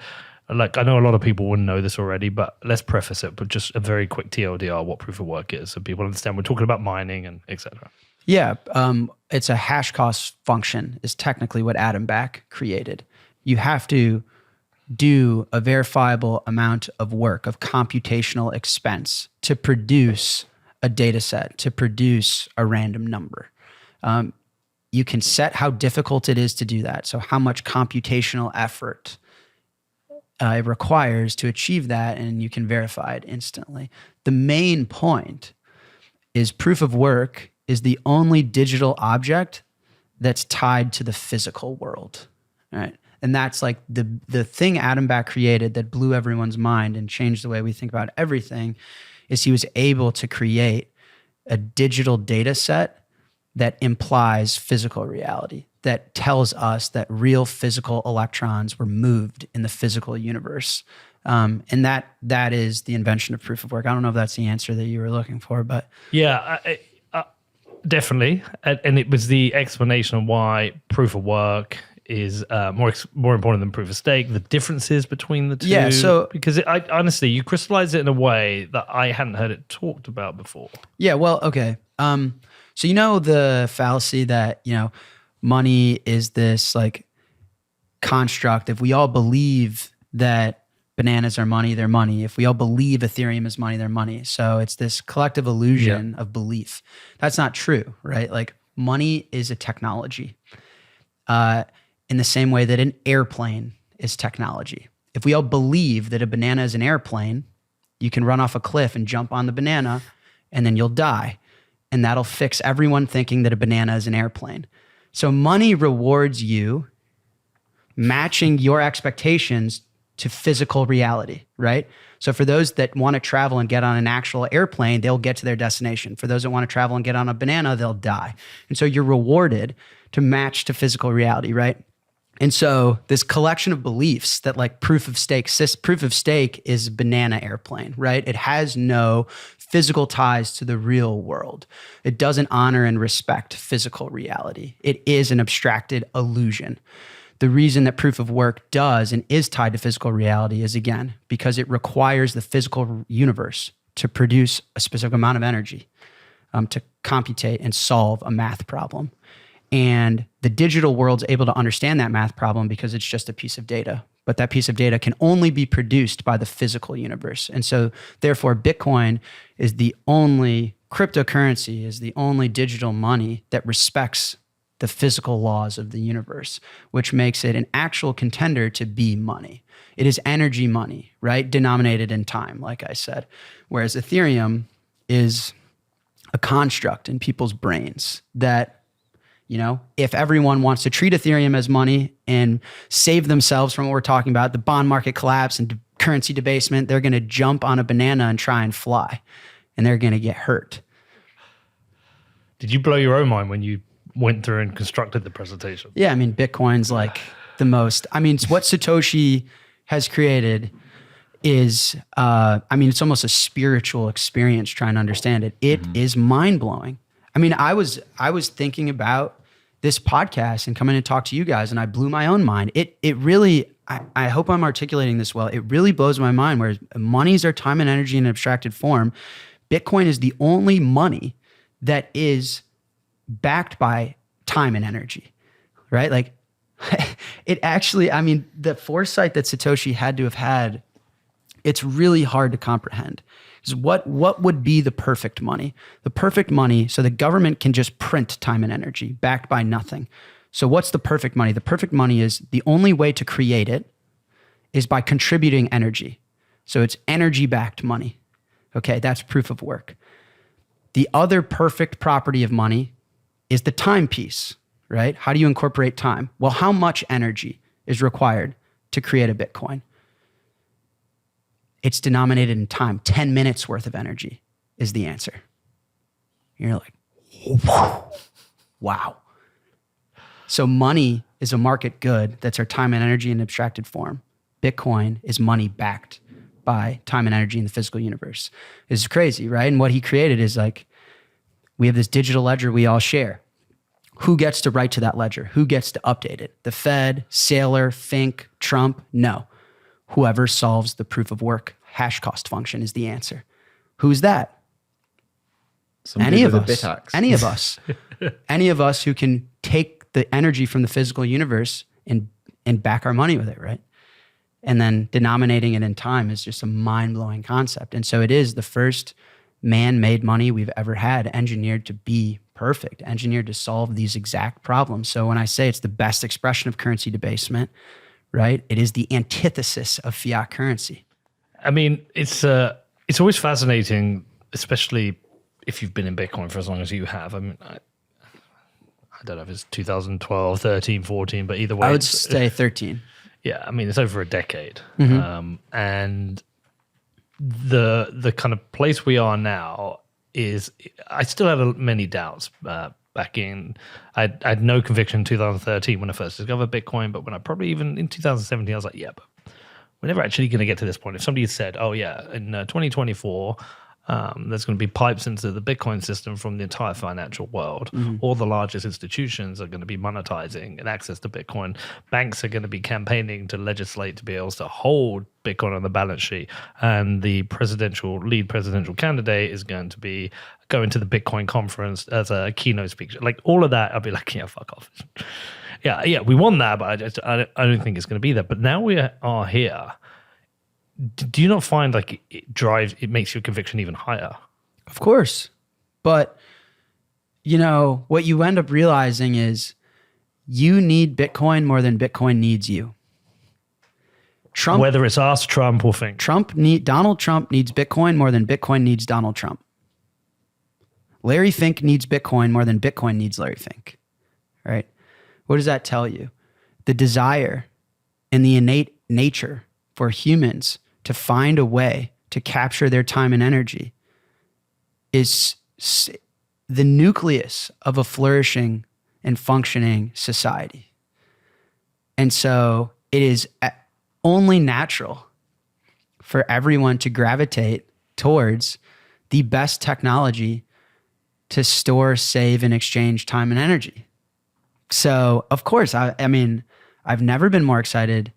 like, I know a lot of people wouldn't know this already, but let's preface it, but just a very quick TLDR, what proof of work is, so people understand we're talking about mining and etc. Yeah. It's a hash cost function is technically what Adam Back created. You have to do a verifiable amount of work, of computational expense to produce a data set, to produce a random number. You can set how difficult it is to do that. So how much computational effort it requires to achieve that, and you can verify it instantly. The main point is proof of work is the only digital object that's tied to the physical world, right? And that's like the thing Adam Back created that blew everyone's mind and changed the way we think about everything is he was able to create a digital data set that implies physical reality, that tells us that real physical electrons were moved in the physical universe. And that is the invention of proof of work. I don't know if that's the answer that you were looking for, but... Yeah, definitely. And it was the explanation of why proof of work is more important than proof of stake, the differences between the two. Yeah, so... Because honestly, you crystallize it in a way that I hadn't heard it talked about before. Yeah, well, okay. So the fallacy that, money is this like construct. If we all believe that bananas are money, they're money. If we all believe Ethereum is money, they're money. So it's this collective illusion of belief. That's not true, right? Like money is a technology in the same way that an airplane is technology. If we all believe that a banana is an airplane, you can run off a cliff and jump on the banana and then you'll die. And that'll fix everyone thinking that a banana is an airplane. So money rewards you matching your expectations to physical reality, right? So for those that want to travel and get on an actual airplane, they'll get to their destination. For those that want to travel and get on a banana, they'll die. And so you're rewarded to match to physical reality, right? And so this collection of beliefs that like proof of stake is banana airplane, right? It has no physical ties to the real world. It doesn't honor and respect physical reality. It is an abstracted illusion. The reason that proof of work does and is tied to physical reality is, again, because it requires the physical universe to produce a specific amount of energy to computate and solve a math problem. And the digital world's able to understand that math problem because it's just a piece of data. But that piece of data can only be produced by the physical universe. And so therefore, Bitcoin is the only cryptocurrency, is the only digital money that respects the physical laws of the universe, which makes it an actual contender to be money. It is energy money, right? Denominated in time, like I said. Whereas Ethereum is a construct in people's brains that, if everyone wants to treat Ethereum as money and save themselves from what we're talking about, the bond market collapse and currency debasement, they're going to jump on a banana and try and fly, and they're going to get hurt. Did you blow your own mind when you went through and constructed the presentation? Yeah, Bitcoin's like the most. What Satoshi has created is, it's almost a spiritual experience trying to understand it. It is mind-blowing. I was thinking about this podcast and coming to talk to you guys, and I blew my own mind. It really, I hope I'm articulating this well. It really blows my mind. Whereas monies are time and energy in an abstracted form, Bitcoin is the only money that is backed by time and energy, right? Like it actually, the foresight that Satoshi had to have had, it's really hard to comprehend. What would be the perfect money? The perfect money, so the government can just print time and energy backed by nothing. So what's the perfect money? The perfect money is the only way to create it is by contributing energy. So it's energy-backed money. Okay, that's proof of work. The other perfect property of money is the time piece, right? How do you incorporate time? Well, how much energy is required to create a Bitcoin? It's denominated in time. 10 minutes worth of energy is the answer. You're like, wow. So money is a market good. That's our time and energy in abstracted form. Bitcoin is money backed by time and energy in the physical universe. It's crazy, right? And what he created is like, we have this digital ledger we all share. Who gets to write to that ledger? Who gets to update it? The Fed, Saylor, Fink, Trump? No. Whoever solves the proof of work hash cost function is the answer. Who's that? Somebody Any of with a us. bit axe. Any of us. Any of us who can take the energy from the physical universe and back our money with it, right? And then denominating it in time is just a mind-blowing concept. And so it is the first man-made money we've ever had, engineered to be perfect, engineered to solve these exact problems. So when I say it's the best expression of currency debasement, right, it is the antithesis of fiat currency. I mean, it's always fascinating, especially if you've been in Bitcoin for as long as you have. I mean, I don't know if it's 2012, 13, 14, but either way. I would say 13. Yeah, I mean, it's over a decade. And the kind of place we are now is, I still had many doubts back in, I had no conviction in 2013 when I first discovered Bitcoin, but when I probably even in 2017, I was like, yeah, but we're never actually going to get to this point. If somebody had said, oh yeah, in 2024, there's going to be pipes into the Bitcoin system from the entire financial world. All the largest institutions are going to be monetizing and access to Bitcoin. Banks are going to be campaigning to legislate to be able to hold Bitcoin on the balance sheet. And the lead presidential candidate is going to be going to the Bitcoin conference as a keynote speaker. Like all of that, I'll be like, yeah, fuck off. Yeah, we want that, but I don't think it's going to be there. But now we are here. Do you not find like it makes your conviction even higher? Of course. But, what you end up realizing is you need Bitcoin more than Bitcoin needs you. Whether it's us, Trump, or Fink. Donald Trump needs Bitcoin more than Bitcoin needs Donald Trump. Larry Fink needs Bitcoin more than Bitcoin needs Larry Fink. Right? What does that tell you? The desire and the innate nature for humans to find a way to capture their time and energy is the nucleus of a flourishing and functioning society. And so it is only natural for everyone to gravitate towards the best technology to store, save, and exchange time and energy. So, of course, I mean, I've never been more excited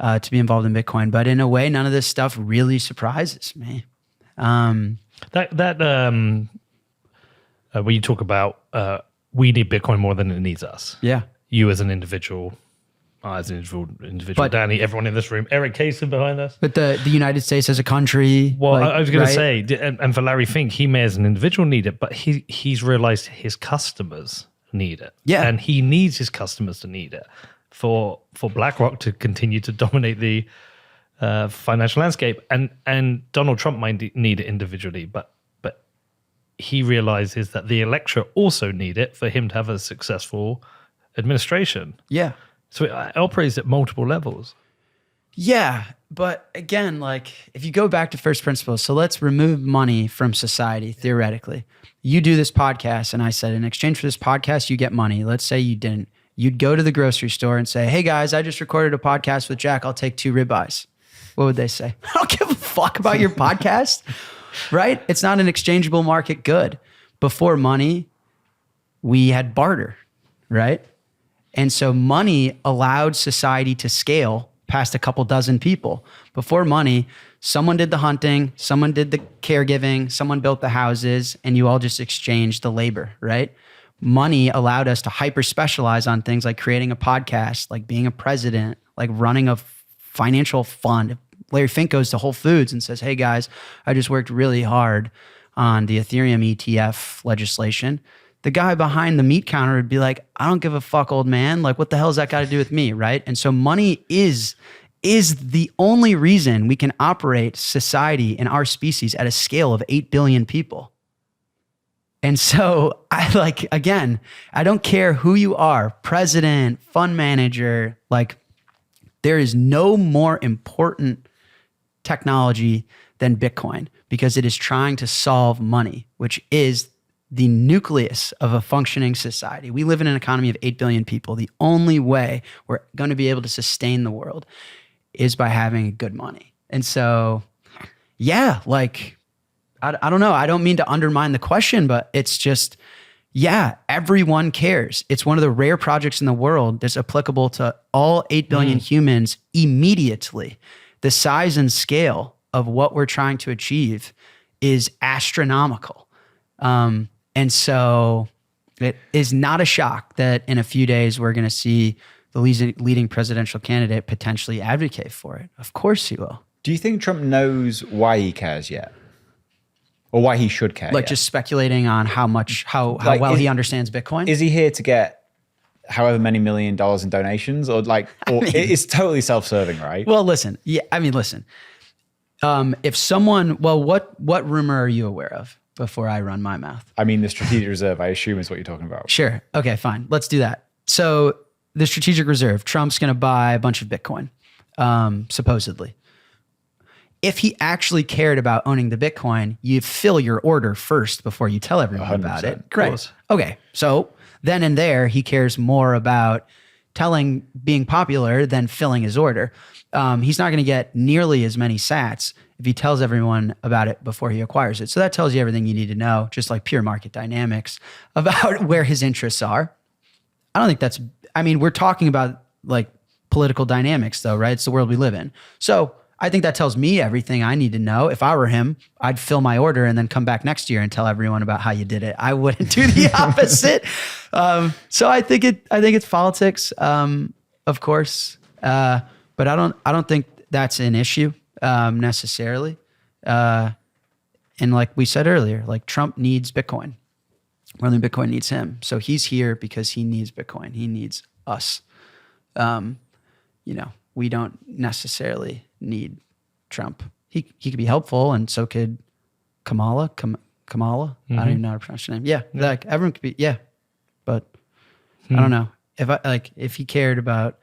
to be involved in Bitcoin, but in a way, none of this stuff really surprises me. When you talk about we need Bitcoin more than it needs us. Yeah. You as an individual, but, Danny, everyone in this room, Eric Kaysen behind us. But the United States as a country. Well, I was going to say, and for Larry Fink, he may as an individual need it, but he's realized his customers need it. Yeah. And he needs his customers to need it. For BlackRock to continue to dominate the financial landscape, and Donald Trump might need it individually, but he realizes that the electorate also need it for him to have a successful administration. Yeah. So it operates at multiple levels. Yeah, but again, like if you go back to first principles, so let's remove money from society theoretically. You do this podcast, and I said in exchange for this podcast, you get money. Let's say you didn't. You'd go to the grocery store and say, hey guys, I just recorded a podcast with Jack. I'll take 2 ribeyes. What would they say? I don't give a fuck about your podcast, right? It's not an exchangeable market good. Before money, we had barter, right? And so money allowed society to scale past a couple dozen people. Before money, someone did the hunting, someone did the caregiving, someone built the houses, and you all just exchanged the labor, right? Money allowed us to hyper specialize on things like creating a podcast, like being a president, like running a financial fund. Larry Fink goes to Whole Foods and says, hey guys, I just worked really hard on the Ethereum ETF legislation. The guy behind the meat counter would be like, I don't give a fuck, old man. Like, what the hell has that got to do with me, right? And so money is the only reason we can operate society in our species at a scale of 8 billion people. And so I don't care who you are, president, fund manager, like there is no more important technology than Bitcoin because it is trying to solve money, which is the nucleus of a functioning society. We live in an economy of 8 billion people. The only way we're going to be able to sustain the world is by having good money. And so, yeah, like, I don't know. I don't mean to undermine the question, but it's just, yeah, everyone cares. It's one of the rare projects in the world that's applicable to all 8 billion humans immediately. The size and scale of what we're trying to achieve is astronomical. And so it is not a shock that in a few days we're going to see the leading presidential candidate potentially advocate for it. Of course he will. Do you think Trump knows why he cares yet? Or why he should care Like yet? just speculating on how Like, well he understands Bitcoin? Is he here to get however many $1 million in donations? Or it's totally self-serving, right? Well, listen. Yeah, I mean, listen. If someone, what rumor are you aware of before I run my mouth? I mean, the strategic reserve, I assume, is what you're talking about. Sure. Okay, fine. Let's do that. So the strategic reserve, Trump's going to buy a bunch of Bitcoin, supposedly. If he actually cared about owning the Bitcoin, you fill your order first before you tell everyone about it. Correct. Okay. So then and there, he cares more about being popular than filling his order. He's not going to get nearly as many sats if he tells everyone about it before he acquires it. So that tells you everything you need to know, just like pure market dynamics about where his interests are. I don't think we're talking about like political dynamics though, right? It's the world we live in. So I think that tells me everything I need to know. If I were him, I'd fill my order and then come back next year and tell everyone about how you did it. I wouldn't do the opposite. So I think it's politics, of course, but I don't think that's an issue necessarily. And like we said earlier, like Trump needs Bitcoin more than Bitcoin needs him. So he's here because he needs Bitcoin. He needs us. We don't necessarily need Trump. He could be helpful, and so could Kamala. Kamala. I don't even know how to pronounce her name. Yeah, like everyone could be. Yeah, but I don't know if he cared about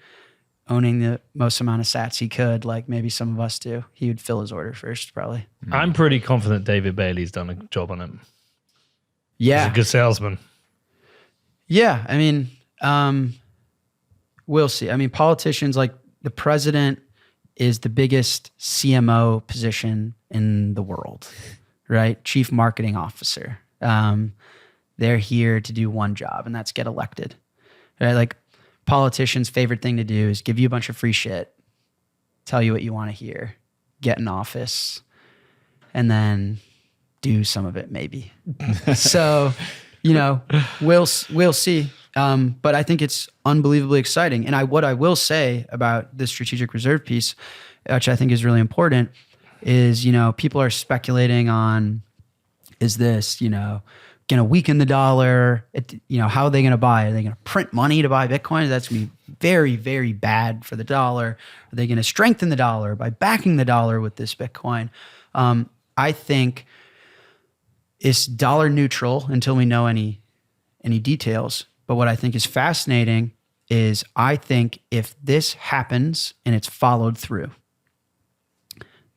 owning the most amount of sats he could, like maybe some of us do, he would fill his order first, probably. I'm pretty confident David Bailey's done a job on him. Yeah, he's a good salesman. Yeah, I mean, we'll see. I mean, politicians, like the president is the biggest CMO position in the world, right? Chief Marketing Officer. They're here to do one job, and that's get elected, right? Like politicians' favorite thing to do is give you a bunch of free shit, tell you what you want to hear, get in office, and then do some of it maybe. So, we'll see. But I think it's unbelievably exciting. And what I will say about this strategic reserve piece, which I think is really important, is, people are speculating on, is this, going to weaken the dollar? How are they going to buy? Are they going to print money to buy Bitcoin? That's going to be very, very bad for the dollar. Are they going to strengthen the dollar by backing the dollar with this Bitcoin? I think it's dollar neutral until we know any details. But what I think is fascinating is I think if this happens and it's followed through,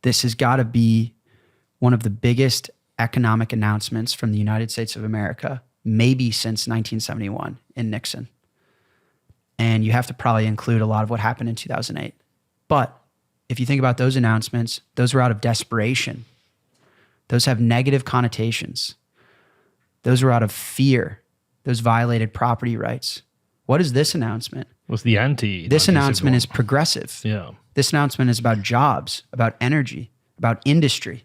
this has got to be one of the biggest economic announcements from the United States of America, maybe since 1971 in Nixon. And you have to probably include a lot of what happened in 2008. But if you think about those announcements, those were out of desperation. Those have negative connotations. Those were out of fear. Those violated property rights. What is this announcement? What's the anti? This announcement is progressive. Yeah. This announcement is about jobs, about energy, about industry.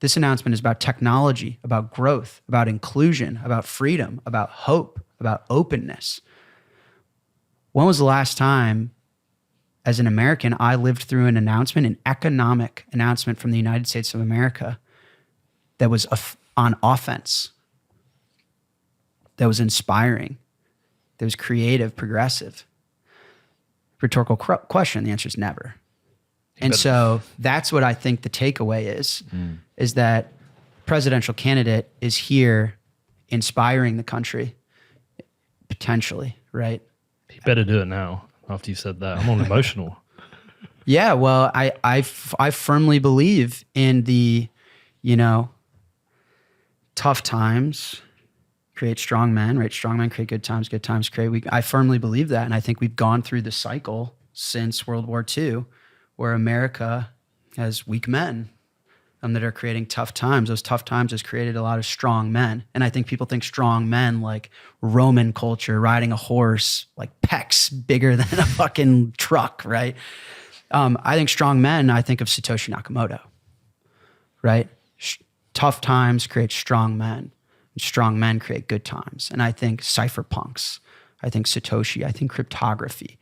This announcement is about technology, about growth, about inclusion, about freedom, about hope, about openness. When was the last time, as an American, I lived through an economic announcement from the United States of America that was on offense, that was inspiring, that was creative, progressive? Rhetorical question. The answer is never. And so that's what I think the takeaway is that presidential candidate is here inspiring the country, potentially, right? You better do it now after you said that. I'm all emotional. Yeah, well, I firmly believe in the, tough times create strong men, right? Strong men create good times create weak. I firmly believe that. And I think we've gone through the cycle since World War II where America has weak men that are creating tough times. Those tough times has created a lot of strong men. And I think people think strong men like Roman culture, riding a horse, like pecs bigger than a fucking truck, right? I think strong men, I think of Satoshi Nakamoto, right? Tough times create strong men. Strong men create good times. And I think cypherpunks, I think Satoshi, I think cryptography.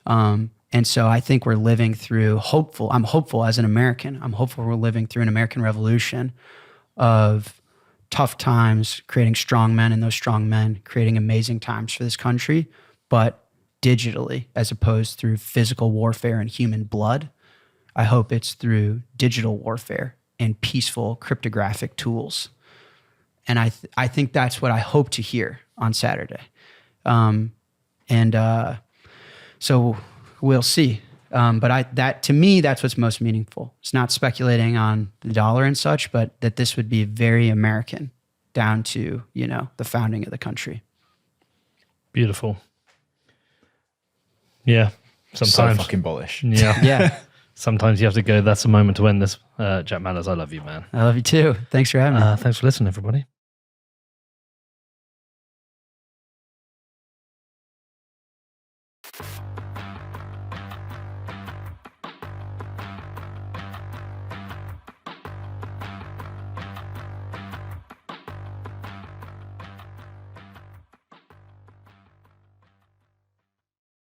And so I think we're living through I'm hopeful as an American. I'm hopeful we're living through an American revolution of tough times, creating strong men, and those strong men creating amazing times for this country, but digitally as opposed through physical warfare and human blood. I hope it's through digital warfare and peaceful cryptographic tools. And I think that's what I hope to hear on Saturday. So we'll see. But to me, that's what's most meaningful. It's not speculating on the dollar and such, but that this would be very American down to, the founding of the country. Beautiful. Yeah. Sometimes. So fucking bullish. Yeah. Yeah. Sometimes you have to go, that's the moment to end this. Jack Manners, I love you, man. I love you too. Thanks for having me. Thanks for listening, everybody.